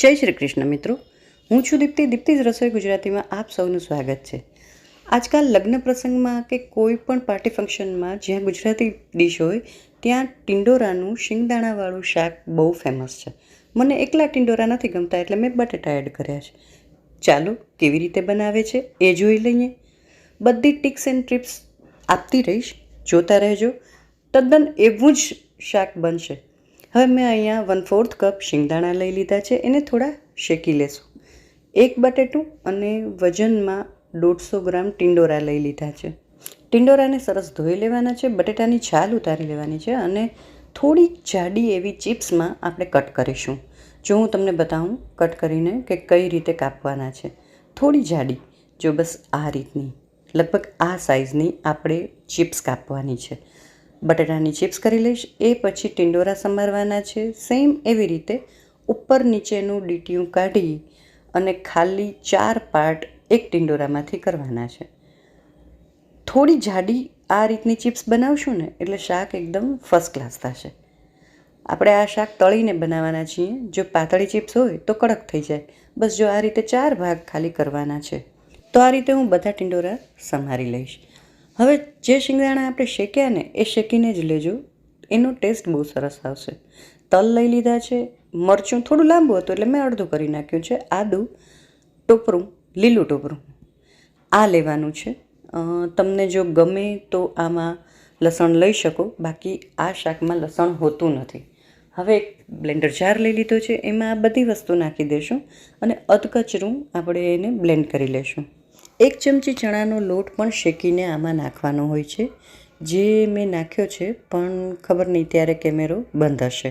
જય શ્રી કૃષ્ણ મિત્રો, હું છું દીપ્તિ. દીપ્તિ's રસોઈ ગુજરાતીમાં આપ સૌનું સ્વાગત છે. આજકાલ લગ્ન પ્રસંગમાં કે કોઈ પણ પાર્ટી ફંક્શનમાં જ્યાં ગુજરાતી ડીશ હોય ત્યાં ટિંડોરાનું શિંગદાણાવાળું શાક બહુ ફેમસ છે. મને એકલા ટિંડોરા નથી ગમતા એટલે મેં બટેટા એડ કર્યા છે. ચાલો કેવી રીતે બનાવે છે એ જોઈ લઈએ. બધી ટિપ્સ એન્ડ ટ્રિપ્સ આપતી રહીશ, જોતા રહેજો. તદ્દન એવું જ શાક બનશે. હવે મેં અહીંયા 1/4 કપ શિંગદાણા લઈ લીધા છે, એને થોડા શેકી લેશું. એક બટેટું અને વજનમાં 150 ગ્રામ ટિંડોરા લઈ લીધા છે. ટિંડોરાને સરસ ધોઈ લેવાના છે, બટેટાની છાલ ઉતારી લેવાની છે અને થોડી જાડી એવી ચિપ્સમાં આપણે કટ કરીશું. જો હું તમને બતાવું કટ કરીને કે કઈ રીતે કાપવાના છે. થોડી જાડી, જો બસ આ રીતની, લગભગ આ સાઇઝની આપણે ચિપ્સ કાપવાની છે. બટેટાની ચિપ્સ કરી લઈશ. એ પછી ટિંડોરા સમારવાના છે. સેમ એવી રીતે ઉપર નીચેનું ડીટીયું કાઢી અને ખાલી 4 પાર્ટ એક ટિંડોરામાંથી કરવાના છે. થોડી જાડી આ રીતની ચિપ્સ બનાવશું ને એટલે શાક એકદમ ફર્સ્ટ ક્લાસ થશે. આપણે આ શાક તળીને બનાવવાના છીએ. જો પાતળી ચિપ્સ હોય તો કડક થઈ જાય. બસ જો આ રીતે 4 ભાગ ખાલી કરવાના છે. તો આ રીતે હું બધા ટિંડોરા સમારી લઈશ. હવે જે શિંગદાણા આપણે શેક્યા ને એ શેકીને જ લેજો, એનો ટેસ્ટ બહુ સરસ આવશે. તલ લઈ લીધા છે. મરચું થોડું લાંબુ હતું એટલે મેં અડધું કરી નાખ્યું છે. આદું, ટોપરું, લીલું ટોપરું આ લેવાનું છે. તમને જો ગમે તો આમાં લસણ લઈ શકો, બાકી આ શાકમાં લસણ હોતું નથી. હવે એક બ્લેન્ડર જાર લઈ લીધો છે, એમાં આ બધી વસ્તુ નાખી દઈશું અને અધકચરું આપણે એને બ્લેન્ડ કરી લઈશું. 1 ચમચી ચણાનો લોટ પણ શેકીને આમાં નાખવાનો હોય છે, જે મેં નાખ્યો છે, પણ ખબર નહીં ત્યારે કેમેરો બંધ હશે.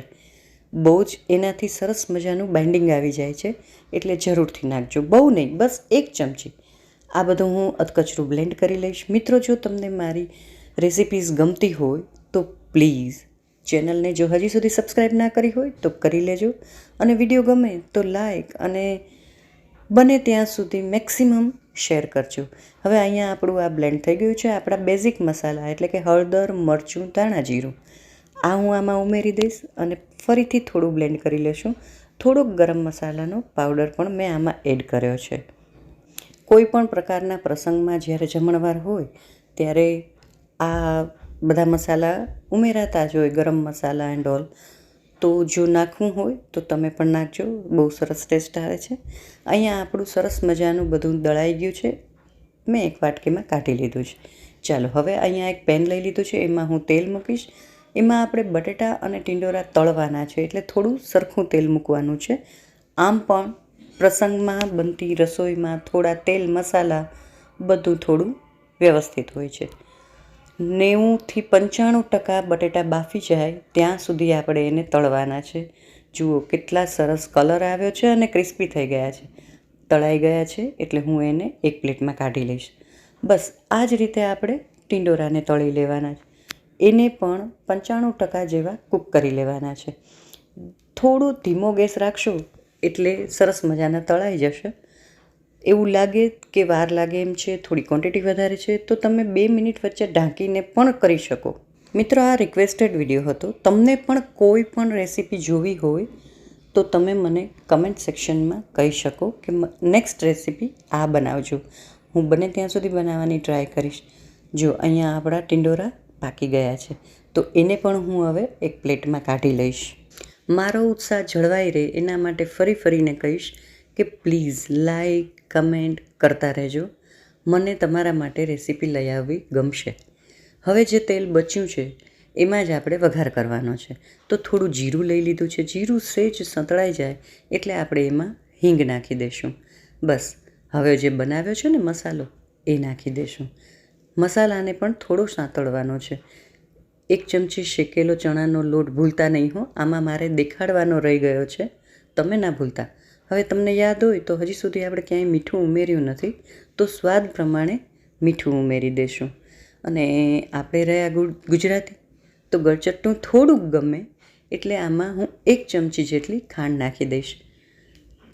બહુ જ એનાથી સરસ મજાનું બાઇન્ડિંગ આવી જાય છે, એટલે જરૂરથી નાખજો. બહુ નહીં, બસ 1 ચમચી. આ બધું હું અધકચરું બ્લેન્ડ કરી લઈશ. મિત્રો, જો તમને મારી રેસિપીઝ ગમતી હોય તો પ્લીઝ ચેનલને જો હજી સુધી સબસ્ક્રાઈબ ના કરી હોય તો કરી લેજો, અને વિડીયો ગમે તો લાઈક અને બને ત્યાં સુધી મેક્સિમમ શેર કરજો. હવે અહીંયા આપણું આ બ્લેન્ડ થઈ ગયું છે. આપણા બેઝિક મસાલા એટલે કે હળદર, મરચું, ધાણા જીરું આ હું આમાં ઉમેરી દઈશ અને ફરીથી થોડું બ્લેન્ડ કરી લેશું. થોડોક ગરમ મસાલાનો પાવડર પણ મેં આમાં એડ કર્યો છે. કોઈ પણ પ્રકારના પ્રસંગમાં જ્યારે જમણવાર હોય ત્યારે આ બધા મસાલા ઉમેરાતા જ હોય, ગરમ મસાલા એન્ડ ઓલ. તો જો નાખવું હોય તો તમે પણ નાખજો, બહુ સરસ ટેસ્ટ આવે છે. અહીંયા આપણું સરસ મજાનું બધું દળાઈ ગયું છે. મેં એક વાટકીમાં કાઢી લીધું છે. ચાલો હવે અહીંયા એક પેન લઈ લીધું છે, એમાં હું તેલ મૂકીશ. એમાં આપણે બટેટા અને ટિંડોરા તળવાના છે, એટલે થોડું સરખું તેલ મૂકવાનું છે. આમ પણ પ્રસંગમાં બનતી રસોઈમાં થોડા તેલ મસાલા બધું થોડું વ્યવસ્થિત હોય છે. 90થી 95% બટેટા બાફી જાય ત્યાં સુધી આપણે એને તળવાના છે. જુઓ કેટલા સરસ કલર આવ્યો છે અને ક્રિસ્પી થઈ ગયા છે, તળાઈ ગયા છે. એટલે હું એને એક પ્લેટમાં કાઢી લઈશ. બસ આ જ રીતે આપણે ટિંડોરાને તળી લેવાના છે. એને પણ 95% જેવા કૂક કરી લેવાના છે. થોડો ધીમો ગેસ રાખશો એટલે સરસ મજાના તળાઈ જશે. એવું લાગે કે વાર લાગે એમ છે, થોડી ક્વોન્ટિટી વધારે છે, તો તમે 2 મિનિટ વચ્ચે ઢાંકીને પણ કરી શકો. મિત્રો, આ રિક્વેસ્ટેડ વિડીયો હતો. તમને પણ કોઈ પણ રેસીપી જોવી હોય તો તમે મને કમેન્ટ સેક્શનમાં કહી શકો કે નેક્સ્ટ રેસીપી આ બનાવજો. હું બને ત્યાં સુધી બનાવવાની ટ્રાય કરીશ. જો અહીંયા આપણા ટિંડોરા પાકી ગયા છે, તો એને પણ હું હવે એક પ્લેટમાં કાઢી લઈશ. મારો ઉત્સાહ જળવાઈ રહે એના માટે ફરીને કહીશ કે પ્લીઝ લાઈક, કમેન્ટ કરતા રહેજો. મને તમારા માટે રેસીપી લઈ આવવી ગમશે. હવે જે તેલ બચ્યું છે એમાં જ આપણે વઘાર કરવાનો છે. તો થોડું જીરું લઈ લીધું છે. જીરું સહેજ સંતળાઈ જાય એટલે આપણે એમાં હિંગ નાખી દઈશું. બસ હવે જે બનાવ્યો છે ને મસાલો એ નાખી દઈશું. મસાલાને પણ થોડો સાંતળવાનો છે. 1 ચમચી શેકેલો ચણાનો લોટ ભૂલતા નહીં હો, આમાં મારે દેખાડવાનો રહી ગયો છે, તમે ના ભૂલતા. હવે તમને યાદ હોય તો હજી સુધી આપણે ક્યાંય મીઠું ઉમેર્યું નથી, તો સ્વાદ પ્રમાણે મીઠું ઉમેરી દઈશું. અને આપણે રહ્યા ગુજરાતી, તો ગળચટ્ટું થોડુંક ગમે એટલે આમાં હું 1 ચમચી જેટલી ખાંડ નાખી દઈશ.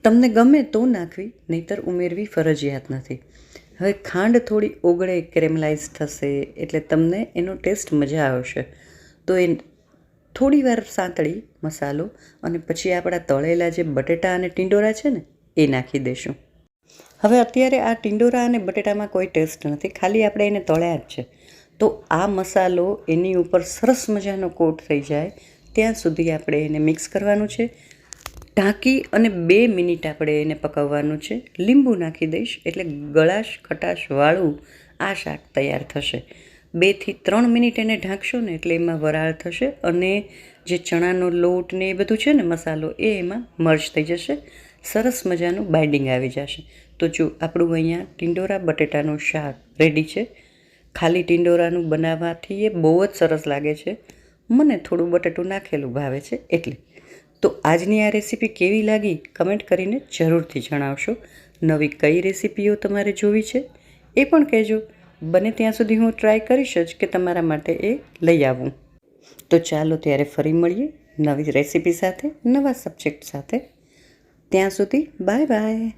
તમને ગમે તો નાખવી, નહીંતર ઉમેરવી ફરજિયાત નથી. હવે ખાંડ થોડી ઓગળે, કેરેમલાઇઝ થશે એટલે તમને એનો ટેસ્ટ મજા આવશે. તો એ થોડીવાર સાંતળી મસાલો અને પછી આપણા તળેલા જે બટેટા અને ટિંડોરા છે ને એ નાખી દઈશું. હવે અત્યારે આ ટિંડોરા અને બટેટામાં કોઈ ટેસ્ટ નથી, ખાલી આપણે એને તળ્યા જ છે. તો આ મસાલો એની ઉપર સરસ મજાનો કોટ થઈ જાય ત્યાં સુધી આપણે એને મિક્સ કરવાનું છે. ઢાંકી અને 2 મિનિટ આપણે એને પકાવવાનું છે. લીંબુ નાખી દઈશ એટલે ગળાશ ખટાશવાળું આ શાક તૈયાર થશે. 2 થી 3 મિનિટ એને ઢાંકશો ને એટલે એમાં વરાળ થશે અને જે ચણાનો લોટ ને એ બધું છે ને મસાલો એ એમાં મર્જ થઈ જશે. સરસ મજાનું બાઇન્ડિંગ આવી જશે. તો જો આપણું અહીંયા ટિંડોરા બટેટાનું શાક રેડી છે. ખાલી ટિંડોરાનું બનાવવાથી એ બહુ જ સરસ લાગે છે. મને થોડું બટેટું નાખેલું ભાવે છે એટલે. તો આજની આ રેસીપી કેવી લાગી કમેન્ટ કરીને જરૂરથી જણાવશો. નવી કઈ રેસીપીઓ તમારે જોવી છે એ પણ કહેજો. બને ત્યાં સુધી હું ટ્રાય કરીશ જ કે તમારા માટે એ લઈ આવું. તો ચાલો ત્યારે ફરી મળીએ નવી રેસીપી સાથે, નવા સબ્જેક્ટ સાથે. ત્યાં સુધી બાય બાય.